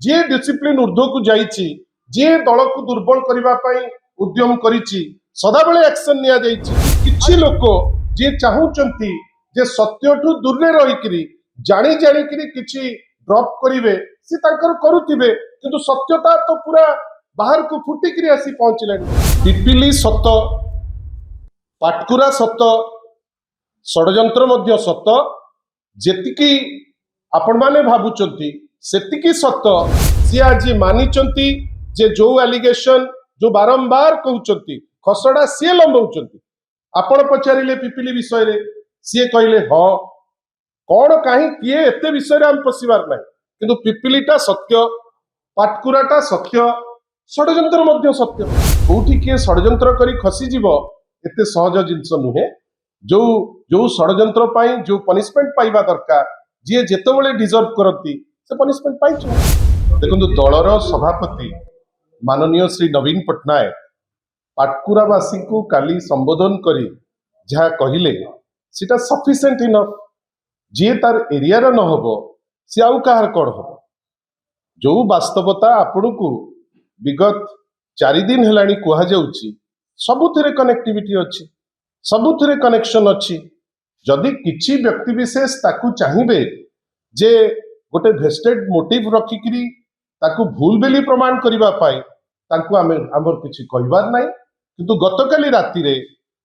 जे discipline ऊर्ध्व को जाइछि जे दल को दुर्बल करबा पई उद्यम करिछि सदाबेले एक्शन निया जाइछि। किछि लोक जे चाहुचंती जे सत्यठु दूर रे रहिकरी जानी जानी करी किछि ड्रॉप करिवे से तांकर करूथिबे किंतु सत्यता तो पूरा बाहर को फुटिकरी आसी पहुंचलानी। पिपिली सत पाटकुरा सत षडयंत्र मध्य सत जेतिकी आपण माने भाबुचंती सेतिकी सत सी आज मानिचंती जे जो एलिगेशन जो बारंबार कहउचंती खसड़ा सी लंबाउचंती। आपण पचारिले पिपिली विषय रे सी कहले ह कौन कहीं किए एते विषय हम पशिबार नहीं किंतु पिपिलीटा सत्य पाटकुराटा सत्य षडयंत्र मध्य सत्य। कोठी किए षडयंत्र करी खसी जीव एते सहज जिंस नुहे। जो जो षडयंत्र पाई जो पनिशमेंट पाइबा दरकार जी जेतेबेले डिजर्व करती से पनिशमेंट पाई। देखो दलर सभापति माननीय श्री नवीन पट्टनायक पाटकुरावासी को काली संबोधन करी जहाँ कहले सीटा सफिशिएंट इनफ। जी तार एरिया न हो सी आउ कहार कौन हम जो वास्तवता आपण को विगत 4 दिन है कहुच्छी सबुथिरे कनेक्टिविटी अच्छी सबुथिरे कनेक्शन अच्छी। जदि किसी व्यक्ति विशेष ताकू चाहिए जे गोटे भेस्टेड मोटिव रखिकी ताकू भूल बेली प्रमाण करने ताकू आमर किसी कहबार ना किंतु गतकाली राति रे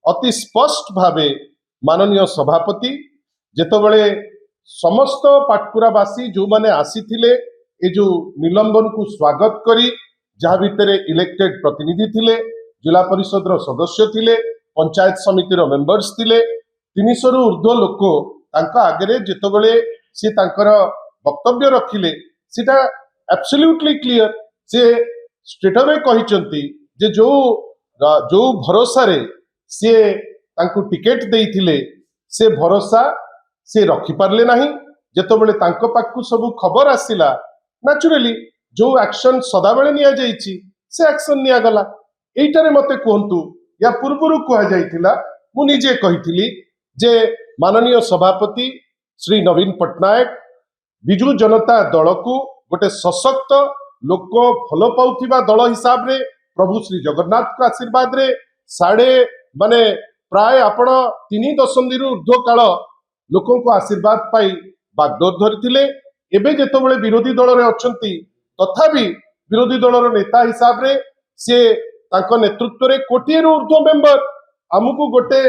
अति स्पष्ट भावे माननीय सभापति जेतबेले समस्त पाटकुरावासी जो माने आसीथिले ए जो निलंबन को स्वागत करी जहाँ भितर इलेक्टेड प्रतिनिधि थिले जिला परिषद रो सदस्य थिले पंचायत समिति रो मेंबर्स थिले 300 रु ऊर्ध्व लोक तांका आगरे जेतबेले से तांकर वक्तव्य रखिले सीटा एब्सोल्युटली क्लियर से स्ट्रेट अवे कहिचंती जे जो जो भरोसा रे से तांको टिकेट देइथिले से भरोसा से रखि पारले नाही। जेतबेले तांको पाखु सब खबर आसिला नेचुरली जो एक्शन सदाबेले निया जाइछि से एक्शन निया गला। एइटारे मते कहंतु या पूर्वरु कहा जाइथिला मु निजे कहिथिली जे माननीय सभापति श्री नवीन पट्टनायक बिजु जनता दल को गोटे सशक्त लोक भल पाउथिबा दल हिसाब रे प्रभु श्री जगन्नाथ को आशीर्वाद रे साढ़े माने प्राय आपण 3 दशंधि ऊर्ध्व काल लोकों को आशीर्वाद पाई बागडोर धरिथिले। एबे जेतबेले विरोधी दल रे अछंती तथापि विरोधी दल नेता हिसाब रे से तांको नेतृत्व रे कोटिए ऊर्ध्व मेंबर आमको गोटे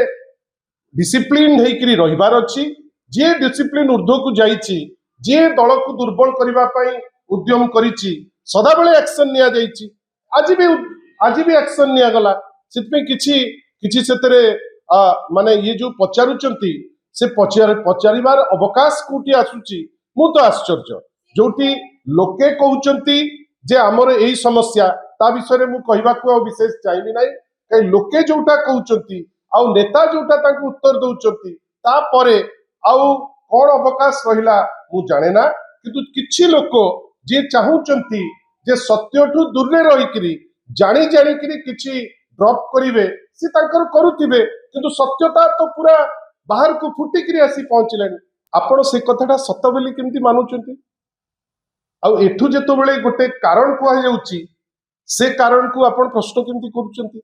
डिसिप्लिन हेकरी रहिबार अछि। जे डिसिप्लिन ऊर्ध्व को जाइछि जे दल को दुर्बल करबा पई उद्यम करिछि सदाबेले एक्शन निया जाइछि। आज भी एक्शन निया गला सितपे किछि सेतरे माने ये जो पचारुचंती से पचारिबार अवकाश कोटी आसुची मु तो आश्चर्य जोटी लोके कहउचंती जे हमर एही समस्या ता विषय मु कहबा को विशेष चाहिबी नाही कई लोके जोटा कहउचंती आ नेता जोटा तांको उत्तर दउचंती ता परे आउ कोन अवकाश रहिला मु जाने ना किंतु किछि लोक जे चाहुचंती जे सत्यठु दूर रे रहिकरी जानी जानी करी किछि ड्रॉप करिवे से तांकर करूथिबे किंतु सत्यता तो पूरा बाहर को फुटिकरी आसी पहुंचलानी। आपण से कथाटा सत बोली केमती मानुचंती आ एठु जेतबेले गोटे कारण को जाउची से कारण को आपण प्रश्न केमती करूचंती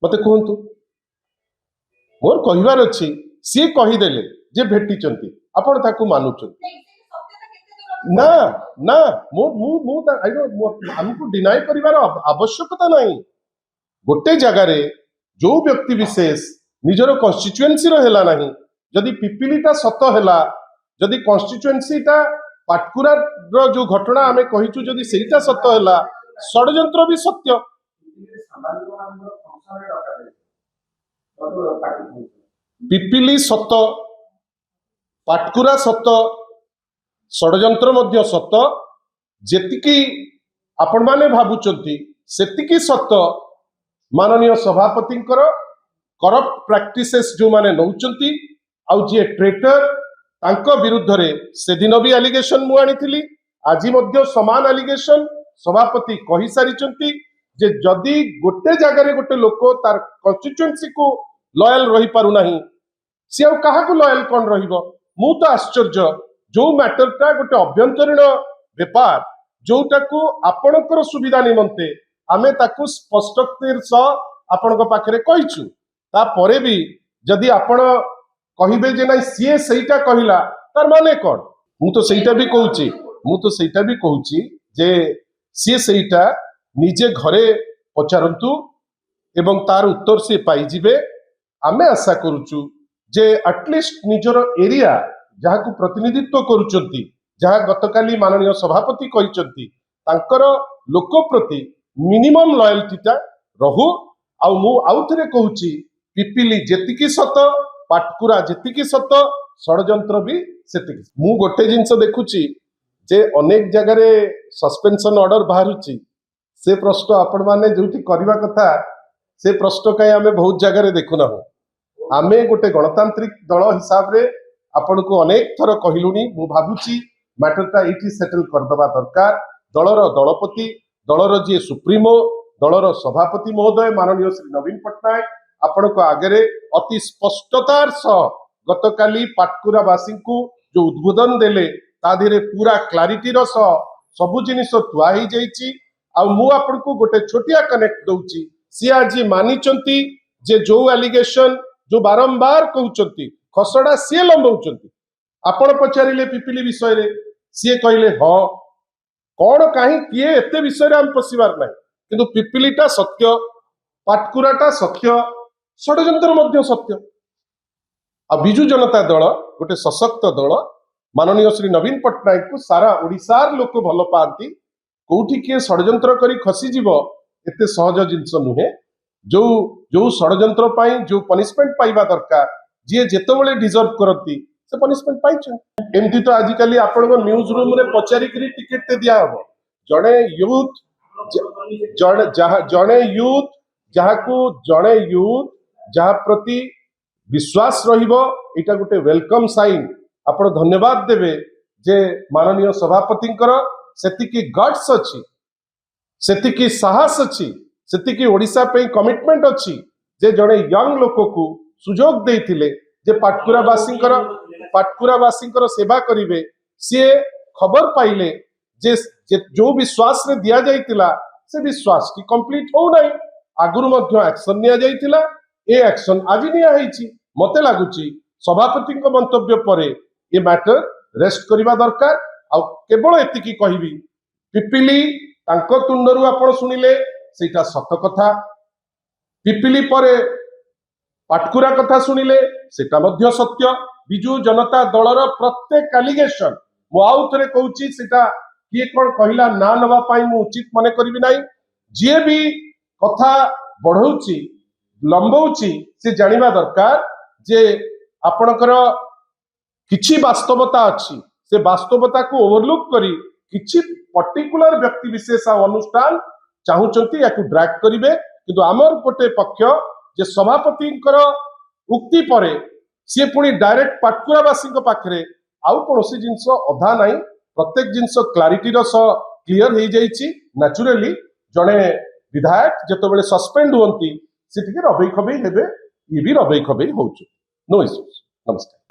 मते कहंतु। मोर कहिबार अछि सी कहिदेले जे भेटिचंती आपण ताकू मानुचंती ना ना मो मु मु आई डोंट हमको डिनाई करिवार आवश्यकता नहीं। गोटे जगह रे जो व्यक्ति विशेष निजर कन्स्टिट्युएंसी रो हेला नहीं जदि पिपिलीटा सत हेला जदि कन्स्टिट्युएंसीटा पाटकुरा रो जो घटना आमे कहिचु जदि सेटा सत हेला षडयंत्र भी सत्य। पिपिली सत पाटकुरा सत षडयंत्र मध्य सत जेतिकी आपण माने भाबुचंती सेतिकी सत। माननीय सभापतिंकर करप्ट प्रैक्टिसेस जो माने नौचंती आउ जे ट्रेटर तांको विरुद्ध रे से दिन भी एलिगेशन मु आनिथिली आज मध्य समान एलिगेशन सभापति कहि सारिचंती जे जदि गोटे जगह रे गोटे लोक तार कन्स्टिट्युएंसी को लॉयल रही पारु नाही सी आउ काहा को लॉयल कोन रहिबो। मु तो आश्चर्य जो मैटरटा गोटे अभ्यंतरीण व्यापार जोटाकू आपणकर सुविधा निमंते आमे ताकू स्पष्टोक्तिर सह आपणक पाखरे कहिछु तापरे भी जदि आपण कहिबे जे नाही सीए सेटा कहिला तार माने कोन मु तो सेटा भी कहूची जे सीए सेटा निजे घरे पचारंतु एवं तार उत्तर से पाई जिबे आमे आशा करूचु जे एटलिस्ट निजर एरिया जहाकू प्रतिनिधित्व करूचंती जहा गतकाली माननीय सभापति कहिचंती तांकर लोक प्रति मिनिमम लॉयल्टीटा रहू आ मु आउथरे कहूची पिपिली जेतिकी सत पाटकुरा जेतिकी सत षडयंत्र भी सेतिकी मु गोटे जिंस देखुची जे अनेक जगह रे सस्पेंशन ऑर्डर बाहरुची से प्रश्न आपण माने जोठी करबा कथा से प्रश्न कहीं आमे बहुत जगह रे देखुना हो आमे गोटे गणतांत्रिक दल हिसाब रे आपण को अनेक थर कहलुनी मु भाबुची मैटरटा एठी सेटल कर दबा दरकार दलर दलपति दलर जे सुप्रीमो दलर सभापति महोदय माननीय श्री नवीन पट्टनायक आपण को आगे अति स्पष्टतार सह गतकाली पाटकुरावासी को जो उद्बोधन देले ता धीरे पूरा क्लारिटी सह सबु जिनिस थुआ ही जाइछि आ मु आपण को गोटे छोटिया कनेक्ट दउछि सी आज मानिचंती जे जो एलिगेशन जो बारंबार कहउचंती खसड़ा सी लंबाउचंती आपण पचारिले पिपिली विषय रे सी कहले ह कौन कहीं किए एते विषय रे हम पसिबार नाही किंतु पिपिलीटा सत्य पाटकुराटा सत्य षडयंत्र मध्य सत्य आ बिजु जनता दल गोटे सशक्त दल माननीय श्री नवीन पट्टनायक को सारा ओडिशार लोक भल पाती कोठी किए षडयंत्र करी खसी जीव एते सहज जिंस नुहे जो जो षडयंत्र पाई जो पनिशमेंट पाइबा दरकार जी जेतेबेले डिजर्व करती से पनिशमेंट पाइछन एमती तो आजिकली आपण न्यूज रूम रे पचारि करी टिकेट ते दिया हबो जड़े यूथ जड़े यूथ जहा प्रति विश्वास रहिबो एटा गोटे वेलकम साइन आपण धन्यवाद देबे जे माननीय सभापतिंकर सेतिकी गट्स अछि सेतिकी साहस अछि सेतिकी ओडिशा पे कमिटमेंट अछि जे जड़े यंग लोक को सुजोग देथिले जे पाटकुरावासींकर सेवा करिवे सी खबर पाइले जे जो विश्वास रे दिया जाइतिला से विश्वास की कंप्लीट हो नाही आगुरु मध्य एक्शन निया जाइतिला ए एक्शन आज निया हेछि मते लागुची सभापति मंतव्य परे ये मैटर रेस्ट करबा दरकार आ केवल एतिकी कहिबी पिपिली तांको तुंडरू आपण सुनिले सेटा सत कथा पिपिली परे पाटकुरा कथा सुनिले सेटा मध्य सत्य बिजु जनता दलर प्रत्येक एलिगेशन मु आउ थरे कहूची सेटा किए कोन कहिला ना नवा पाई मु उचित मने करबी नाही जे भी कथा बढ़ौची लंबौची से जानिबा दरकार जे आपणकर किछि वास्तवता अछि से वास्तवता को ओवरलुक करी किछि पर्टिकुलर व्यक्ति विशेष अनुष्ठान चाहूचंती याकू ड्रैग करिवे किंतु आमर गोटे पक्ष जे सभापतिंकर उक्ति परे सी पुणी डायरेक्ट पाटकुरावासी पाखरे आउ कौन जिनस अधा नाही प्रत्येक जिनस क्लारिटी क्लियर हो जाइछि नेचुरली जड़े विधायक जेतेबेले सस्पेंड हुंती से रबई खबई हेबे ये भी रबई खबई होउछु नो इश्यूज नमस्कार।